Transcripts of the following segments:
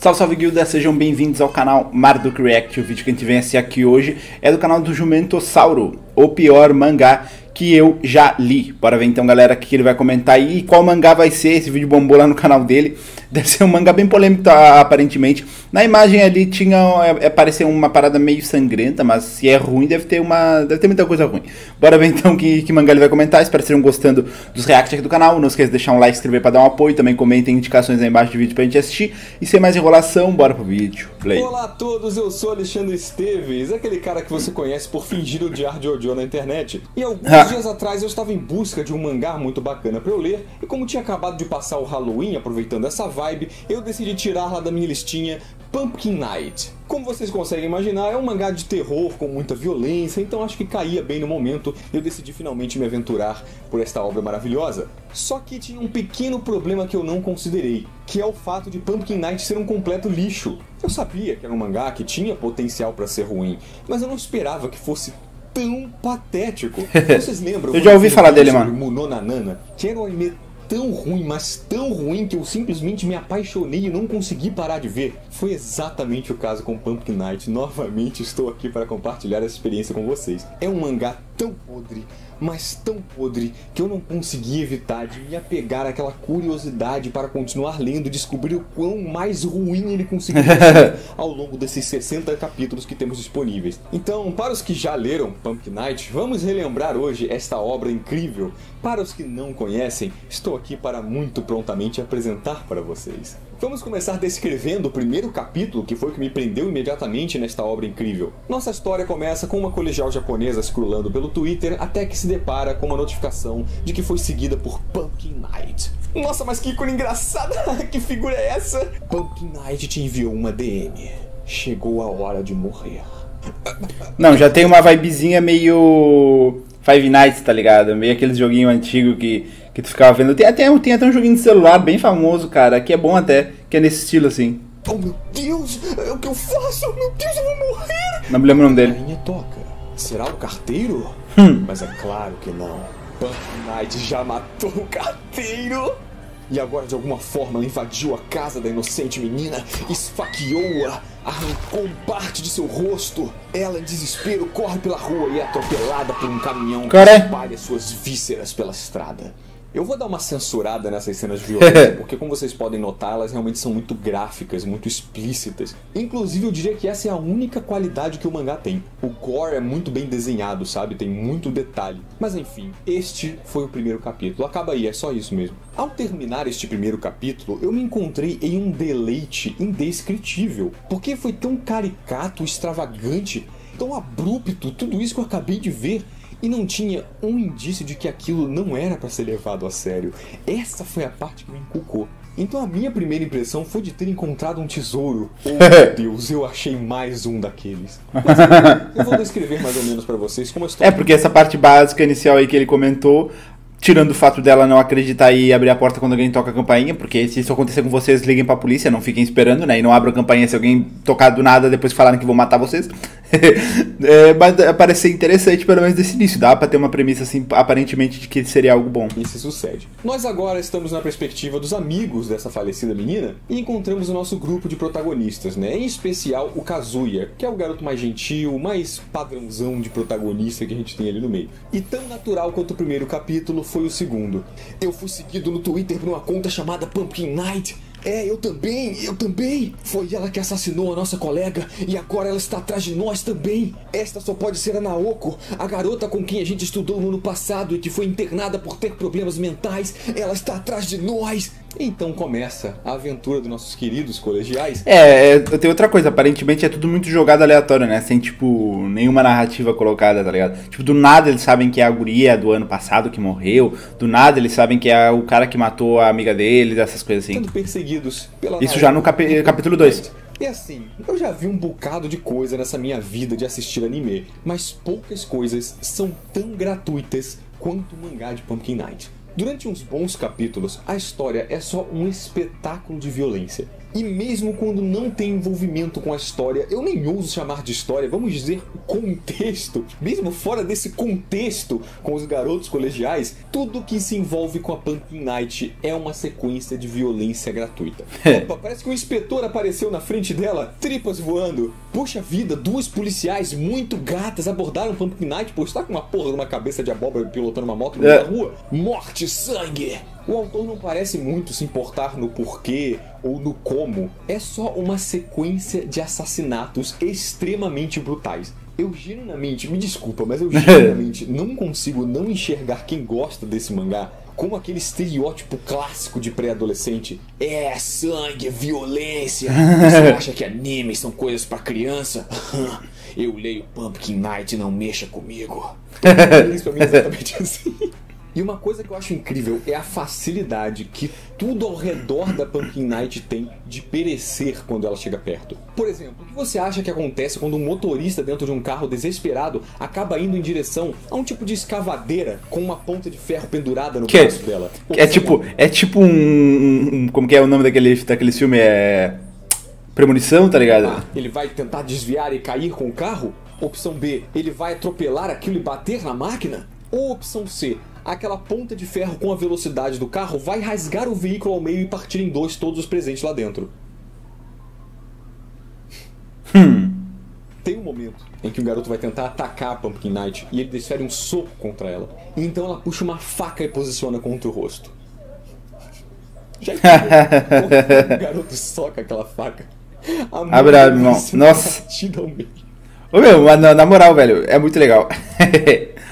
Salve, salve guilda, sejam bem-vindos ao canal Marduk React. O vídeo que a gente vem assistir aqui hoje é do canal do Jumentossauro, o pior mangá que eu já li. Bora ver então, galera, o que ele vai comentar aí e qual mangá vai ser. Esse vídeo bombou lá no canal dele. Deve ser um mangá bem polêmico, aparentemente. Na imagem ali tinha, parecia uma parada meio sangrenta, mas se é ruim, deve ter muita coisa ruim. Bora ver então que mangá ele vai comentar. Espero que estejam gostando dos reacts aqui do canal. Não esqueça de deixar um like, se inscrever para dar um apoio. Também comentem indicações aí embaixo do vídeo pra gente assistir. E sem mais enrolação, bora pro vídeo. Play. Olá a todos, eu sou Alexandre Esteves, aquele cara que você conhece por fingir odiar Jojo na internet. E alguns dias atrás eu estava em busca de um mangá muito bacana pra eu ler, e como tinha acabado de passar o Halloween, aproveitando essa vibe, eu decidi tirar lá da minha listinha Pumpkin Night. Como vocês conseguem imaginar, é um mangá de terror com muita violência, então acho que caía bem no momento e eu decidi finalmente me aventurar por esta obra maravilhosa. Só que tinha um pequeno problema que eu não considerei, que é o fato de Pumpkin Night ser um completo lixo. Eu sabia que era um mangá que tinha potencial para ser ruim, mas eu não esperava que fosse tão patético. Vocês lembram? Eu já ouvi falar dele, mano. Muno Nanana, que era um anime tão ruim, mas tão ruim que eu simplesmente me apaixonei e não consegui parar de ver. Foi exatamente o caso com Pumpkin Night. Novamente estou aqui para compartilhar essa experiência com vocês. É um mangá tão podre, mas tão podre, que eu não consegui evitar de me apegar àquela curiosidade para continuar lendo e descobrir o quão mais ruim ele conseguiu ser ao longo desses 60 capítulos que temos disponíveis. Então, para os que já leram Pumpkin Night, vamos relembrar hoje esta obra incrível. Para os que não conhecem, estou aqui para muito prontamente apresentar para vocês. Vamos começar descrevendo o primeiro capítulo, que foi o que me prendeu imediatamente nesta obra incrível. Nossa história começa com uma colegial japonesa scrollando pelo Twitter até que se depara com uma notificação de que foi seguida por Pumpkin Night. Nossa, mas que ícone engraçada! Que figura é essa? Pumpkin Night te enviou uma DM. Chegou a hora de morrer. Não, já tem uma vibezinha meio Five Nights, tá ligado? Meio aqueles joguinhos antigos que tu ficava vendo. Tem até um joguinho de celular bem famoso, cara, que é bom até, que é nesse estilo assim. Oh meu Deus, é o que eu faço? Meu Deus, eu vou morrer! Não me lembro o nome dele. A rainha toca. Será o carteiro? Mas é claro que não. Pumpkin Night já matou o carteiro! E agora, de alguma forma, ela invadiu a casa da inocente menina, esfaqueou-a, arrancou parte de seu rosto. Ela, em desespero, corre pela rua e é atropelada por um caminhão que espalha suas vísceras pela estrada. Eu vou dar uma censurada nessas cenas de violência, porque como vocês podem notar, elas realmente são muito gráficas, muito explícitas. Inclusive, eu diria que essa é a única qualidade que o mangá tem. O gore é muito bem desenhado, sabe? Tem muito detalhe. Mas enfim, este foi o primeiro capítulo. Acaba aí, é só isso mesmo. Ao terminar este primeiro capítulo, eu me encontrei em um deleite indescritível. Porque foi tão caricato, extravagante, tão abrupto, tudo isso que eu acabei de ver. E não tinha um indício de que aquilo não era para ser levado a sério. Essa foi a parte que me inculcou. Então a minha primeira impressão foi de ter encontrado um tesouro. Oh meu Deus, eu achei mais um daqueles. Mas eu vou descrever mais ou menos para vocês como a história... É, porque essa parte básica inicial aí que ele comentou, tirando o fato dela não acreditar e abrir a porta quando alguém toca a campainha, porque se isso acontecer com vocês, liguem pra polícia, não fiquem esperando, né? E não abram a campainha se alguém tocar do nada depois falarem que vão matar vocês. Mas parece ser interessante, pelo menos desse início. Dá pra ter uma premissa, assim, aparentemente, de que seria algo bom. E se sucede. Nós agora estamos na perspectiva dos amigos dessa falecida menina e encontramos o nosso grupo de protagonistas, né? Em especial o Kazuya, que é o garoto mais gentil, mais padrãozão de protagonista que a gente tem ali no meio. E tão natural quanto o primeiro capítulo foi o segundo. Eu fui seguido no Twitter por uma conta chamada Pumpkin Night. É, eu também. Foi ela que assassinou a nossa colega e agora ela está atrás de nós também. Esta só pode ser a Naoko, a garota com quem a gente estudou no ano passado e que foi internada por ter problemas mentais. Ela está atrás de nós. Então começa a aventura dos nossos queridos colegiais. Tem outra coisa, aparentemente é tudo muito jogado aleatório, né? Sem, tipo, nenhuma narrativa colocada, tá ligado? Tipo, do nada eles sabem que é a guria do ano passado que morreu, do nada eles sabem que é o cara que matou a amiga deles, essas coisas assim. Sendo perseguidos pela Isso já no capítulo 2. E assim, eu já vi um bocado de coisa nessa minha vida de assistir anime, mas poucas coisas são tão gratuitas quanto o mangá de Pumpkin Night. Durante uns bons capítulos, a história é só um espetáculo de violência. E mesmo quando não tem envolvimento com a história, eu nem ouso chamar de história, vamos dizer contexto, mesmo fora desse contexto com os garotos colegiais, tudo que se envolve com a Pumpkin Night é uma sequência de violência gratuita. Opa, parece que um inspetor apareceu na frente dela, tripas voando. Poxa vida, duas policiais muito gatas abordaram Pumpkin Night por estar com uma porra de uma cabeça de abóbora pilotando uma moto na rua. Morte, sangue! O autor não parece muito se importar no porquê ou no como. É só uma sequência de assassinatos extremamente brutais. Eu genuinamente, me desculpa, mas eu genuinamente não consigo não enxergar quem gosta desse mangá como aquele estereótipo clássico de pré-adolescente. É sangue, violência. Você acha que animes são coisas pra criança? Eu leio Pumpkin Night, não mexa comigo. Isso pra mim é exatamente assim. E uma coisa que eu acho incrível é a facilidade que tudo ao redor da Pumpkin Night tem de perecer quando ela chega perto. Por exemplo, o que você acha que acontece quando um motorista dentro de um carro desesperado acaba indo em direção a um tipo de escavadeira com uma ponta de ferro pendurada no braço dela? É tipo como que é o nome daquele filme? É Premonição, tá ligado? Ele vai tentar desviar e cair com o carro? Opção B, ele vai atropelar aquilo e bater na máquina? Ou opção C, aquela ponta de ferro com a velocidade do carro vai rasgar o veículo ao meio e partir em dois todos os presentes lá dentro. Tem um momento em que o garoto vai tentar atacar a Pumpkin Night e ele desfere um soco contra ela. E então ela puxa uma faca e posiciona contra o rosto. Já entendeu? O garoto soca aquela faca. Nossa. Ô meu, na moral, velho, é muito legal.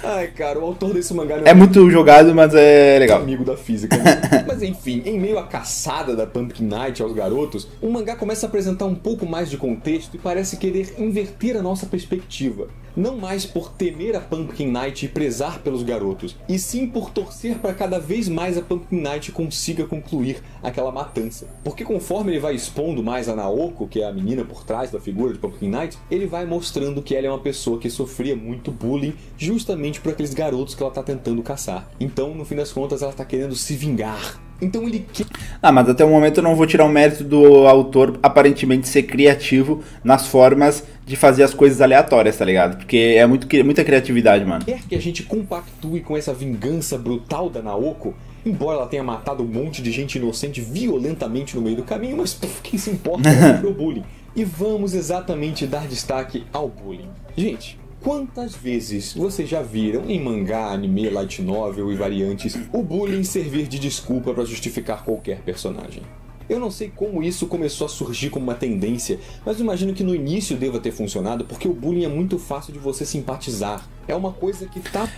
Ai, cara, o autor desse mangá não é muito jogado, mas é legal. Amigo da física, né? Mas enfim, em meio à caçada da Pumpkin Night aos garotos, o mangá começa a apresentar um pouco mais de contexto e parece querer inverter a nossa perspectiva. Não mais por temer a Pumpkin Night e prezar pelos garotos, e sim por torcer para cada vez mais a Pumpkin Night consiga concluir aquela matança. Porque conforme ele vai expondo mais a Naoko, que é a menina por trás da figura de Pumpkin Night, ele vai mostrando que ela é uma pessoa que sofria muito bullying justamente por aqueles garotos que ela tá tentando caçar. Então, no fim das contas, ela tá querendo se vingar. Então ele quer... mas até o momento eu não vou tirar o mérito do autor aparentemente ser criativo nas formas de fazer as coisas aleatórias, tá ligado? Porque é muita criatividade, mano. Quer que a gente compactue com essa vingança brutal da Naoko, embora ela tenha matado um monte de gente inocente violentamente no meio do caminho, mas quem se importa é o bullying. E vamos exatamente dar destaque ao bullying. Gente, quantas vezes vocês já viram em mangá, anime, light novel e variantes o bullying servir de desculpa para justificar qualquer personagem? Eu não sei como isso começou a surgir como uma tendência, mas imagino que no início deva ter funcionado porque o bullying é muito fácil de você simpatizar. É uma coisa que tá...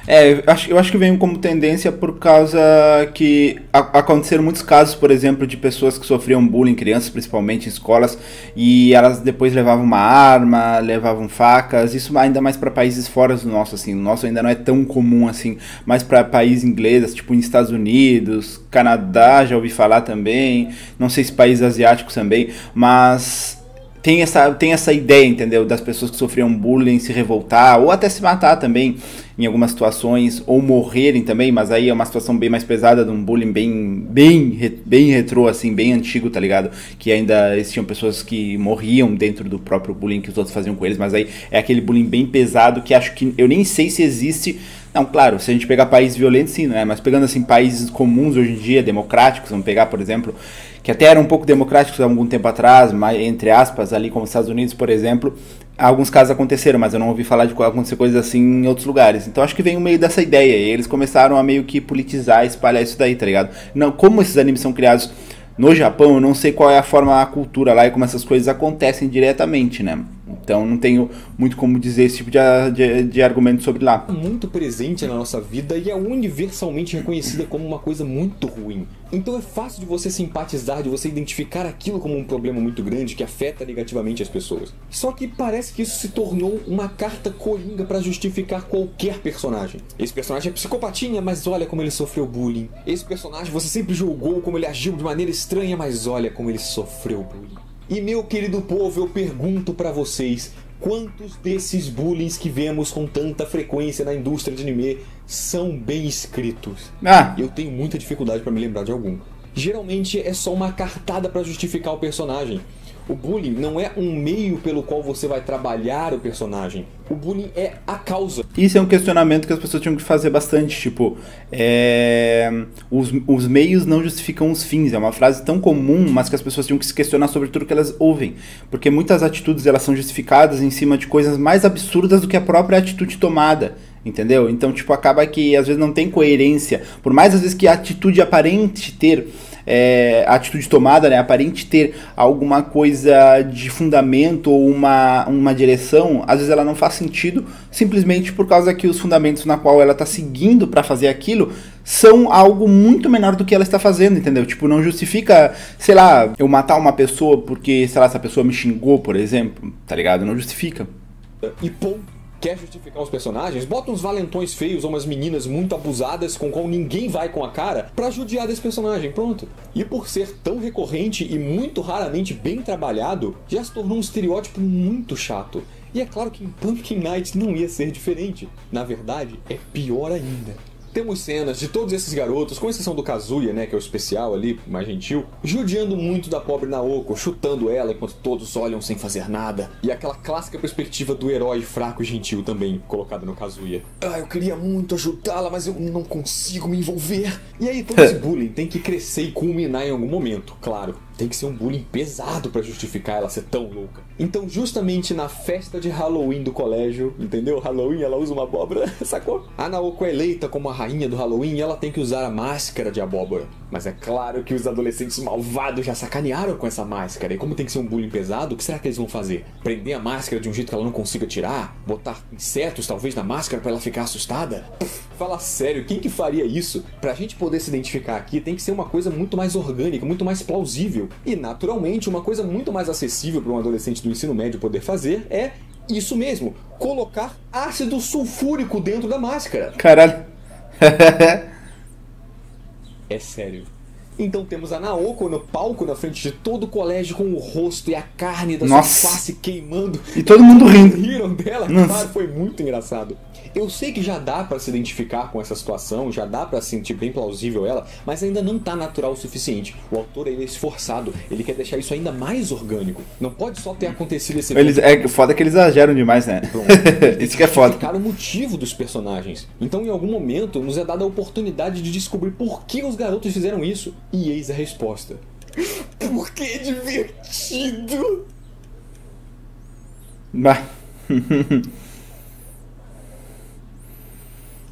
eu acho que veio como tendência por causa que aconteceram muitos casos, por exemplo, de pessoas que sofriam bullying, crianças principalmente em escolas, e elas depois levavam uma arma, levavam facas, isso ainda mais para países fora do nosso, assim, o nosso ainda não é tão comum assim, mas para países ingleses, tipo nos Estados Unidos, Canadá, já ouvi falar também, não sei se países asiáticos também, mas... Tem essa ideia, entendeu? Das pessoas que sofriam bullying se revoltar, ou até se matar também, em algumas situações, ou morrerem também, mas aí é uma situação bem mais pesada, de um bullying bem retrô, assim, bem antigo, tá ligado? Que ainda existiam pessoas que morriam dentro do próprio bullying que os outros faziam com eles, mas aí é aquele bullying bem pesado que acho que, eu nem sei se existe... Não, claro, se a gente pegar países violentos, sim, né? Mas pegando, assim, países comuns hoje em dia, democráticos, vamos pegar, por exemplo, que até eram um pouco democráticos há algum tempo atrás, mas, entre aspas, ali como os Estados Unidos, por exemplo, alguns casos aconteceram, mas eu não ouvi falar de acontecer coisas assim em outros lugares. Então acho que vem o meio dessa ideia, e eles começaram a meio que politizar, espalhar isso daí, tá ligado? Não, como esses animes são criados no Japão, eu não sei qual é a forma, a cultura lá e como essas coisas acontecem diretamente, né? Então não tenho muito como dizer esse tipo de argumento sobre lá. Muito presente na nossa vida e é universalmente reconhecida como uma coisa muito ruim. Então é fácil de você simpatizar, de você identificar aquilo como um problema muito grande que afeta negativamente as pessoas. Só que parece que isso se tornou uma carta coringa para justificar qualquer personagem. Esse personagem é psicopatinha, mas olha como ele sofreu bullying. Esse personagem você sempre julgou como ele agiu de maneira estranha, mas olha como ele sofreu bullying. E meu querido povo, eu pergunto pra vocês, quantos desses bullying que vemos com tanta frequência na indústria de anime são bem escritos? Eu tenho muita dificuldade pra me lembrar de algum. geralmente é só uma cartada para justificar o personagem. O bullying não é um meio pelo qual você vai trabalhar o personagem. O bullying é a causa. Isso é um questionamento que as pessoas tinham que fazer bastante, tipo, os meios não justificam os fins. É uma frase tão comum, mas que as pessoas tinham que se questionar sobre tudo que elas ouvem. Porque muitas atitudes elas são justificadas em cima de coisas mais absurdas do que a própria atitude tomada. Entendeu? Então, tipo, acaba que às vezes não tem coerência. Por mais às vezes que a atitude aparente ter... a atitude tomada, né, aparente ter alguma coisa de fundamento ou uma direção, às vezes ela não faz sentido, simplesmente por causa que os fundamentos na qual ela está seguindo para fazer aquilo são algo muito menor do que ela está fazendo, entendeu? Tipo, não justifica, sei lá, eu matar uma pessoa porque, sei lá, essa pessoa me xingou, por exemplo, tá ligado? Não justifica. E ponto. Quer justificar os personagens? Bota uns valentões feios ou umas meninas muito abusadas com qual ninguém vai com a cara pra judiar desse personagem, pronto. E por ser tão recorrente e muito raramente bem trabalhado, já se tornou um estereótipo muito chato. E é claro que em Pumpkin Night não ia ser diferente. Na verdade, é pior ainda. Temos cenas de todos esses garotos, com exceção do Kazuya, né, que é o especial ali, mais gentil, judiando muito da pobre Naoko, chutando ela enquanto todos olham sem fazer nada. E aquela clássica perspectiva do herói fraco e gentil também, colocada no Kazuya. Ah, eu queria muito ajudá-la, mas eu não consigo me envolver. E aí todo esse bullying tem que crescer e culminar em algum momento, claro. Tem que ser um bullying pesado pra justificar ela ser tão louca. Então, justamente na festa de Halloween do colégio, entendeu? Halloween, ela usa uma abóbora, sacou? A Naoko é eleita como a rainha do Halloween e ela tem que usar a máscara de abóbora. Mas é claro que os adolescentes malvados já sacanearam com essa máscara. E como tem que ser um bullying pesado, o que será que eles vão fazer? Prender a máscara de um jeito que ela não consiga tirar? Botar insetos, talvez, na máscara pra ela ficar assustada? Fala sério, quem que faria isso? Pra gente poder se identificar aqui, tem que ser uma coisa muito mais orgânica, muito mais plausível. E, naturalmente, uma coisa muito mais acessível para um adolescente do ensino médio poder fazer é isso mesmo, colocar ácido sulfúrico dentro da máscara. Caralho. É sério. Então temos a Naoko no palco na frente de todo o colégio com o rosto e a carne da sua face queimando. E todo mundo rindo. Riram dela, claro, foi muito engraçado. Eu sei que já dá pra se identificar com essa situação, já dá pra sentir bem plausível ela, mas ainda não tá natural o suficiente. O autor ele é esforçado, ele quer deixar isso ainda mais orgânico. Não pode só ter acontecido esse evento. É foda que eles exageram demais, né? Isso que é foda. Explicar o motivo dos personagens. Então, em algum momento, nos é dada a oportunidade de descobrir por que os garotos fizeram isso. E eis a resposta. Porque é divertido! Bah.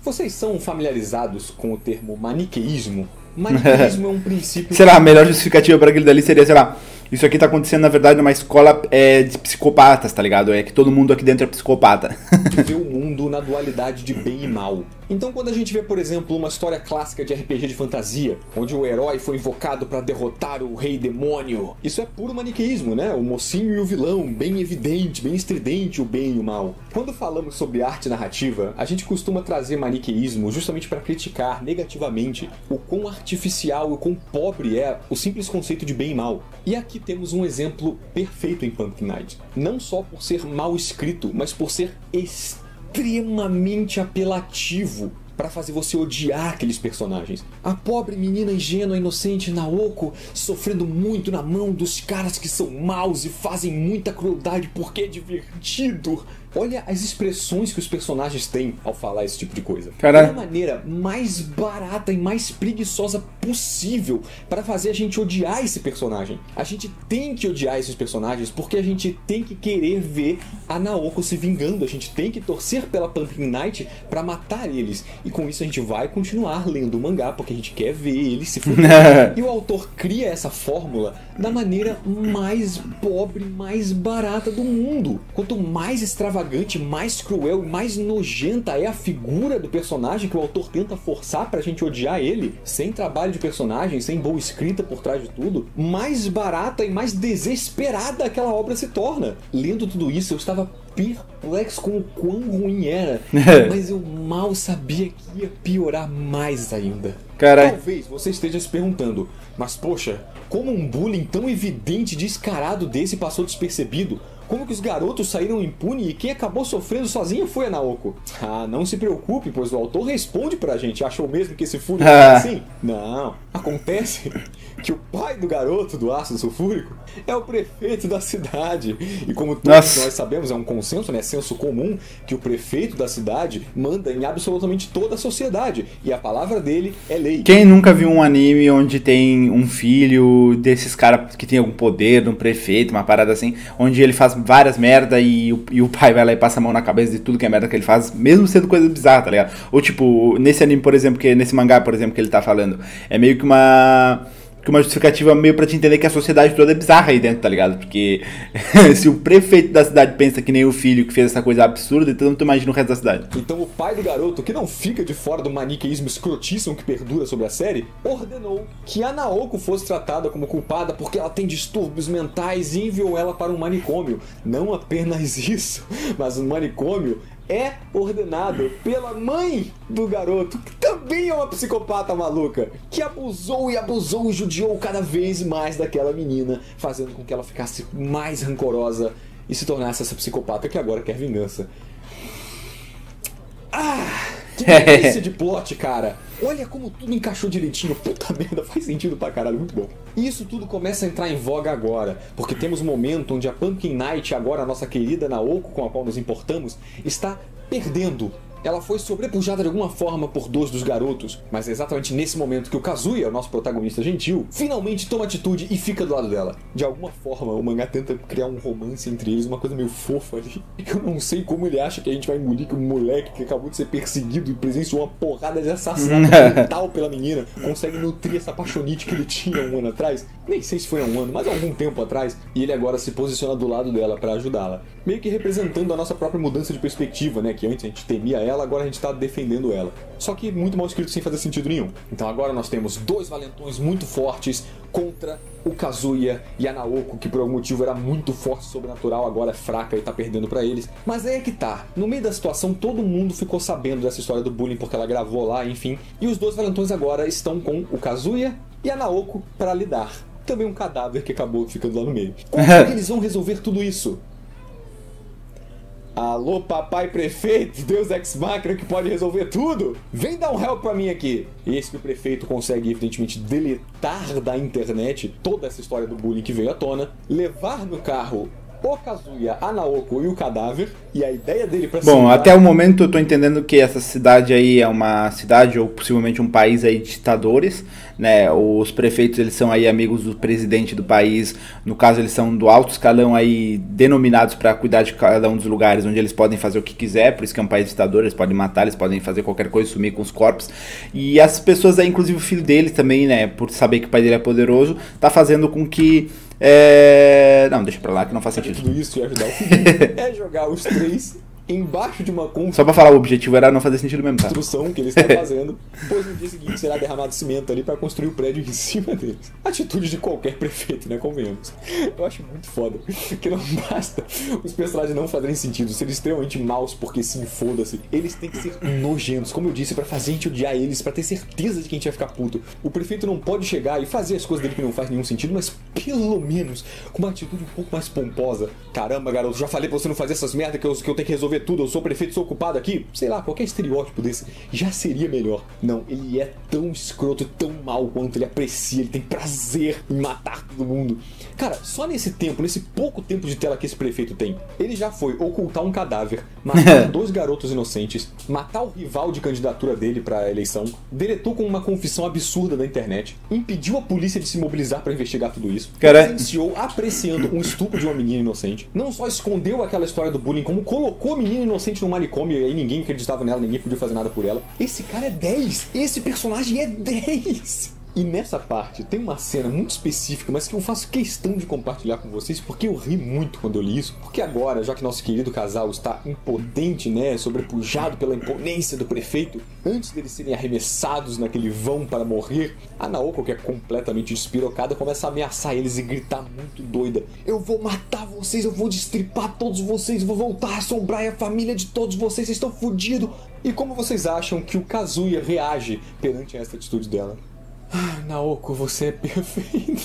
Vocês são familiarizados com o termo maniqueísmo? Maniqueísmo é um princípio... Sei lá, a melhor justificativa para aquilo dali seria, sei lá, isso aqui tá acontecendo na verdade numa escola de psicopatas, tá ligado? É que todo mundo aqui dentro é psicopata. De ver o mundo na dualidade de bem e mal. Então quando a gente vê, por exemplo, uma história clássica de RPG de fantasia, onde o herói foi invocado para derrotar o rei demônio, isso é puro maniqueísmo, né? O mocinho e o vilão, bem evidente, bem estridente o bem e o mal. Quando falamos sobre arte narrativa, a gente costuma trazer maniqueísmo justamente para criticar negativamente o quão artificial e quão pobre é o simples conceito de bem e mal. E aqui temos um exemplo perfeito em Pumpkin Night. Não só por ser mal escrito, mas por ser extremamente apelativo para fazer você odiar aqueles personagens. A pobre menina ingênua, inocente Naoko, sofrendo muito na mão dos caras que são maus e fazem muita crueldade porque é divertido. Olha as expressões que os personagens têm ao falar esse tipo de coisa. Caralho. É a maneira mais barata e mais preguiçosa possível para fazer a gente odiar esse personagem. A gente tem que odiar esses personagens porque a gente tem que querer ver a Naoko se vingando. A gente tem que torcer pela Pumpkin Night para matar eles. E com isso a gente vai continuar lendo o mangá porque a gente quer ver eles se fuder. E o autor cria essa fórmula da maneira mais pobre, mais barata do mundo. Quanto mais extravagante, mais cruel e mais nojenta é a figura do personagem que o autor tenta forçar pra gente odiar ele, sem trabalho de personagem, sem boa escrita por trás de tudo, mais barata e mais desesperada aquela obra se torna. Lendo tudo isso, eu estava perplexo com o quão ruim era, mas eu mal sabia que ia piorar mais ainda. Carai. Talvez você esteja se perguntando, mas poxa, como um bullying tão evidente e descarado desse passou despercebido? Como que os garotos saíram impunes e quem acabou sofrendo sozinho foi a Naoko? Ah, não se preocupe, pois o autor responde pra gente. Achou mesmo que esse furo era assim? Não. Acontece que o pai do garoto do ácido sulfúrico é o prefeito da cidade. E como todos nós sabemos, é um consenso, né, senso comum, que o prefeito da cidade manda em absolutamente toda a sociedade. E a palavra dele é lei. Quem nunca viu um anime onde tem um filho desses caras que tem algum poder, de um prefeito, uma parada assim, onde ele faz várias merda e o pai vai lá e passa a mão na cabeça de tudo que é merda que ele faz, mesmo sendo coisa bizarra, tá ligado? Ou tipo, nesse anime, por exemplo, nesse mangá, por exemplo, que ele tá falando, é meio que uma justificativa meio pra te entender que a sociedade toda é bizarra aí dentro, tá ligado? Porque se o prefeito da cidade pensa que nem o filho que fez essa coisa absurda, então tu imagina o resto da cidade. Então o pai do garoto, que não fica de fora do maniqueísmo escrotíssimo que perdura sobre a série, ordenou que a Naoko fosse tratada como culpada porque ela tem distúrbios mentais e enviou ela para um manicômio. Não apenas isso, mas um manicômio é ordenado pela mãe do garoto, que também é uma psicopata maluca, que abusou e judiou cada vez mais daquela menina, fazendo com que ela ficasse mais rancorosa e se tornasse essa psicopata que agora quer vingança. Que delícia de plot, cara! Olha como tudo encaixou direitinho. Puta merda, faz sentido pra caralho, muito bom. E isso tudo começa a entrar em voga agora, porque temos um momento onde a Pumpkin Knight, agora a nossa querida Naoko, com a qual nos importamos, está perdendo. Ela foi sobrepujada de alguma forma por dois dos garotos, mas é exatamente nesse momento que o Kazuya, o nosso protagonista gentil, finalmente toma atitude e fica do lado dela. De alguma forma, o mangá tenta criar um romance entre eles, uma coisa meio fofa ali. Eu não sei como ele acha que a gente vai engolir que um moleque que acabou de ser perseguido e presenciou uma porrada de assassinato mental pela menina consegue nutrir essa paixonite que ele tinha um ano atrás. Nem sei se foi há um ano, mas há algum tempo atrás. E ele agora se posiciona do lado dela pra ajudá-la. Meio que representando a nossa própria mudança de perspectiva, né? Que antes a gente temia ela, agora a gente tá defendendo ela. Só que muito mal escrito, sem fazer sentido nenhum. Então agora nós temos dois valentões muito fortes contra o Kazuya e a Naoko, que por algum motivo era muito forte, sobrenatural, agora é fraca e tá perdendo pra eles. Mas aí é que tá. No meio da situação, todo mundo ficou sabendo dessa história do bullying porque ela gravou lá, enfim. E os dois valentões agora estão com o Kazuya e a Naoko pra lidar. Também um cadáver que acabou ficando lá no meio. Como é que eles vão resolver tudo isso? Alô, papai prefeito, Deus Ex Machina que pode resolver tudo? Vem dar um help pra mim aqui. Esse que o prefeito consegue, evidentemente, deletar da internet toda essa história do bullying que veio à tona, levar no carro o Kazuya, a Naoko e o cadáver, e a ideia dele pra Bom, até o momento eu tô entendendo que essa cidade aí é uma cidade ou possivelmente um país aí de ditadores, né? Os prefeitos, eles são aí amigos do presidente do país, no caso eles são do alto escalão aí denominados para cuidar de cada um dos lugares onde eles podem fazer o que quiser, por isso que é um país ditador, eles podem matar, eles podem fazer qualquer coisa, sumir com os corpos, e as pessoas aí, inclusive o filho dele também, né, por saber que o pai dele é poderoso, tá fazendo com que não, deixa pra lá que não faz sentido. Tudo isso e ajudar o filho é jogar os três embaixo de uma Só pra falar, o objetivo era não fazer sentido mesmo, tá? Construção que eles estão fazendo, pois no dia seguinte será derramado cimento ali pra construir o prédio em cima deles. Atitude de qualquer prefeito, né? Convenhamos. Eu acho muito foda, que não basta os personagens não fazerem sentido, serem extremamente maus porque sim, foda-se. Eles têm que ser nojentos, como eu disse, pra fazer a gente odiar eles, pra ter certeza de que a gente vai ficar puto. O prefeito não pode chegar e fazer as coisas dele que não faz nenhum sentido, mas pelo menos com uma atitude um pouco mais pomposa. Caramba, garoto, já falei pra você não fazer essas merdas que eu tenho que resolver tudo, eu sou prefeito, sou ocupado aqui, sei lá, qualquer estereótipo desse já seria melhor. Não, ele é tão escroto, tão mal quanto ele aprecia, ele tem prazer em matar todo mundo. Cara, só nesse tempo, nesse pouco tempo de tela que esse prefeito tem, ele já foi ocultar um cadáver, matar dois garotos inocentes, matar o rival de candidatura dele pra eleição, deletou com uma confissão absurda da internet, impediu a polícia de se mobilizar pra investigar tudo isso, presenciou apreciando um estupro de uma menina inocente, não só escondeu aquela história do bullying, como colocou a menina inocente no manicômio e aí ninguém acreditava nela, ninguém podia fazer nada por ela. Esse cara é 10, esse personagem é 10. E nessa parte tem uma cena muito específica, mas que eu faço questão de compartilhar com vocês, porque eu ri muito quando eu li isso. Porque agora, já que nosso querido casal está impotente, né, sobrepujado pela imponência do prefeito, antes deles serem arremessados naquele vão para morrer, a Naoko, que é completamente despirocada, começa a ameaçar eles e gritar muito doida: eu vou matar vocês, eu vou destripar todos vocês, vou voltar a assombrar a família de todos vocês estão fodidos. E como vocês acham que o Kazuya reage perante essa atitude dela? Ah, Naoko, você é perfeita.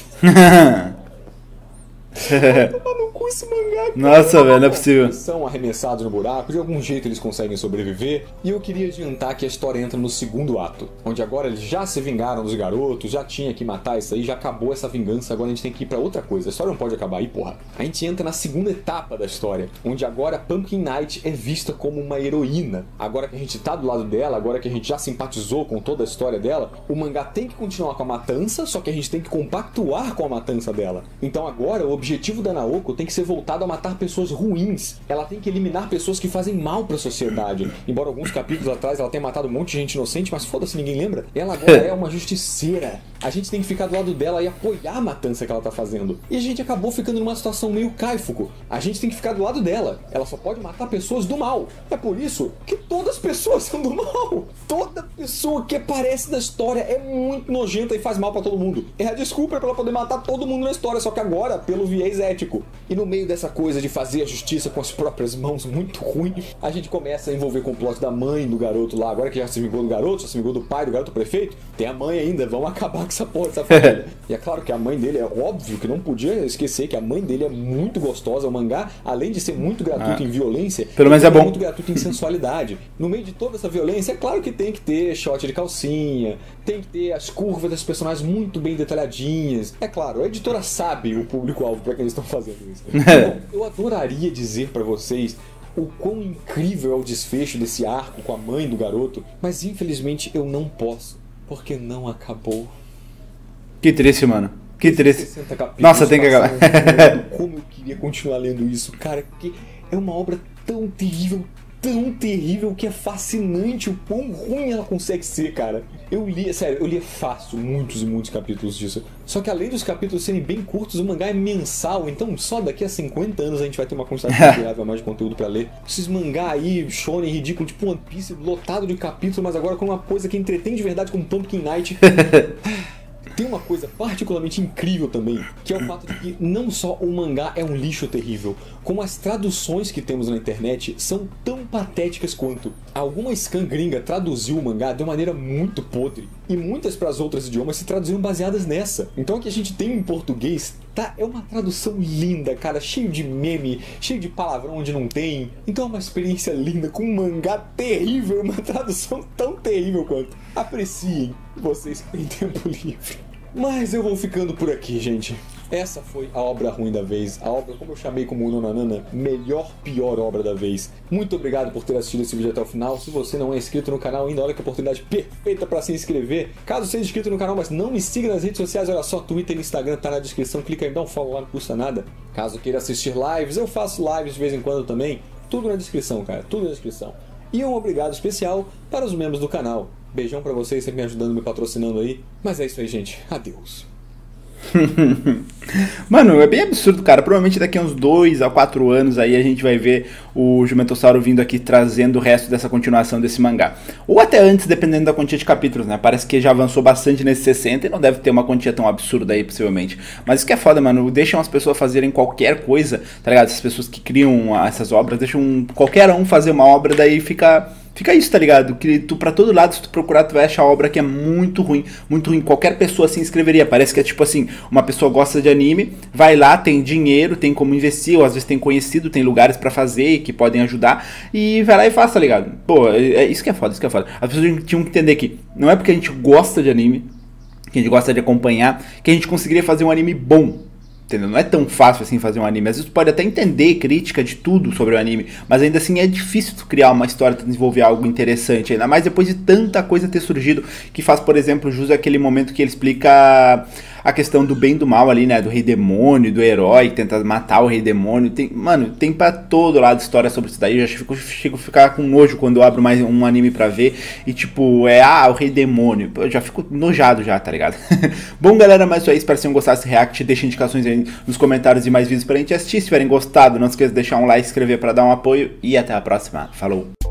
Vai tomar no cu, amo esse mangá, cara. Nossa, velho, não é possível. Eles são arremessados no buraco, de algum jeito eles conseguem sobreviver. E eu queria adiantar que a história entra no segundo ato, onde agora eles já se vingaram dos garotos, já tinha que matar isso aí, já acabou essa vingança, agora a gente tem que ir pra outra coisa. A história não pode acabar aí, porra. A gente entra na segunda etapa da história, onde agora Pumpkin Night é vista como uma heroína. Agora que a gente tá do lado dela, agora que a gente já simpatizou com toda a história dela, o mangá tem que continuar com a matança, só que a gente tem que compactuar com a matança dela. Então agora o objetivo da Naoko tem que ser voltado a matar pessoas ruins. Ela tem que eliminar pessoas que fazem mal pra sociedade. Embora alguns capítulos atrás ela tenha matado um monte de gente inocente, mas foda-se, ninguém lembra. Ela agora é uma justiceira. A gente tem que ficar do lado dela e apoiar a matança que ela tá fazendo. E a gente acabou ficando numa situação meio Kaifuku. A gente tem que ficar do lado dela. Ela só pode matar pessoas do mal. É por isso que todas as pessoas são do mal. Toda pessoa que aparece na história é muito nojenta e faz mal pra todo mundo. É a desculpa pra ela poder matar todo mundo na história, só que agora pelo viés ético. E no meio dessa coisa de fazer a justiça com as próprias mãos muito ruim, a gente começa a envolver com o plot da mãe do garoto lá. Agora que já se vingou do garoto, já se vingou do pai do garoto prefeito, tem a mãe ainda. Vamos acabar com essa porra dessa família. E é claro que a mãe dele, é óbvio que não podia esquecer que a mãe dele é muito gostosa. O mangá, além de ser muito gratuito em violência, pelo menos é bom, muito gratuito em sensualidade. No meio de toda essa violência, é claro que tem que ter shot de calcinha, tem que ter as curvas das personagens muito bem detalhadinhas. É claro, a editora sabe o público-alvo pra quem eles estão fazendo isso. Então, eu adoraria dizer pra vocês o quão incrível é o desfecho desse arco com a mãe do garoto, mas infelizmente eu não posso, porque não acabou. Que triste, mano. Que triste. Nossa, tem que acabar. Como eu queria continuar lendo isso, cara, porque é uma obra tão terrível que é fascinante o quão ruim ela consegue ser, cara. Eu li, sério, eu li fácil muitos e muitos capítulos disso. Só que além dos capítulos serem bem curtos, o mangá é mensal, então só daqui a 50 anos a gente vai ter uma quantidade considerável mais de conteúdo pra ler. Esses mangá aí, shonen ridículo, tipo One Piece, lotado de capítulos, mas agora com uma coisa que entretém de verdade, como Pumpkin Night. Tem uma coisa particularmente incrível também, que é o fato de que não só o mangá é um lixo terrível, como as traduções que temos na internet são tão patéticas quanto. Alguma scan gringa traduziu o mangá de uma maneira muito podre, e muitas para os outros idiomas se traduziram baseadas nessa. Então o que a gente tem em português é uma tradução linda, cara, cheio de meme, cheio de palavrão onde não tem. Então é uma experiência linda, com um mangá terrível, uma tradução tão terrível quanto. Apreciem, vocês que têm tempo livre. Mas eu vou ficando por aqui, gente. Essa foi a obra ruim da vez, a obra, como eu chamei como Nonanana, melhor, pior obra da vez. Muito obrigado por ter assistido esse vídeo até o final. Se você não é inscrito no canal ainda, olha que oportunidade perfeita para se inscrever. Caso seja inscrito no canal, mas não me siga nas redes sociais, olha só, Twitter e Instagram tá na descrição, clica aí, dá um follow lá, não custa nada. Caso queira assistir lives, eu faço lives de vez em quando também, tudo na descrição, cara, tudo na descrição. E um obrigado especial para os membros do canal. Beijão pra vocês, sempre me ajudando, me patrocinando aí. Mas é isso aí, gente. Adeus. Mano, é bem absurdo, cara. Provavelmente daqui a uns 2 a 4 anos aí a gente vai ver o Jumentossauro vindo aqui trazendo o resto dessa continuação desse mangá. Ou até antes, dependendo da quantia de capítulos, né? Parece que já avançou bastante nesses 60 e não deve ter uma quantia tão absurda aí, possivelmente. Mas isso que é foda, mano. Deixam as pessoas fazerem qualquer coisa, tá ligado? Essas pessoas que criam essas obras, deixam qualquer um fazer uma obra, daí fica isso, tá ligado? Que tu, pra todo lado, se tu procurar, tu vai achar obra que é muito ruim, muito ruim. Qualquer pessoa se inscreveria. Parece que é tipo assim, uma pessoa gosta de anime, vai lá, tem dinheiro, tem como investir, ou às vezes tem conhecido, tem lugares pra fazer que podem ajudar, e vai lá e faz, tá ligado? Pô, isso que é foda, isso que é foda. As pessoas tinham que entender que não é porque a gente gosta de anime, que a gente gosta de acompanhar, que a gente conseguiria fazer um anime bom. Entendeu? Não é tão fácil assim fazer um anime. Às vezes tu pode até entender crítica de tudo sobre o anime, mas ainda assim é difícil tu criar uma história, tu desenvolver algo interessante, ainda mais depois de tanta coisa ter surgido, que faz, por exemplo, jus aquele momento que ele explica a questão do bem e do mal ali, né, do rei demônio, do herói que tenta matar o rei demônio. Mano, tem pra todo lado história sobre isso daí. Eu já chego a ficar com nojo quando eu abro mais um anime pra ver e tipo, o rei demônio. Eu já fico nojado já, tá ligado? Bom, galera, mas isso aí, espero que vocês gostassem desse react. Deixa indicações aí nos comentários de mais vídeos pra gente assistir. Se tiverem gostado, não esqueça de deixar um like, se inscrever pra dar um apoio e até a próxima. Falou!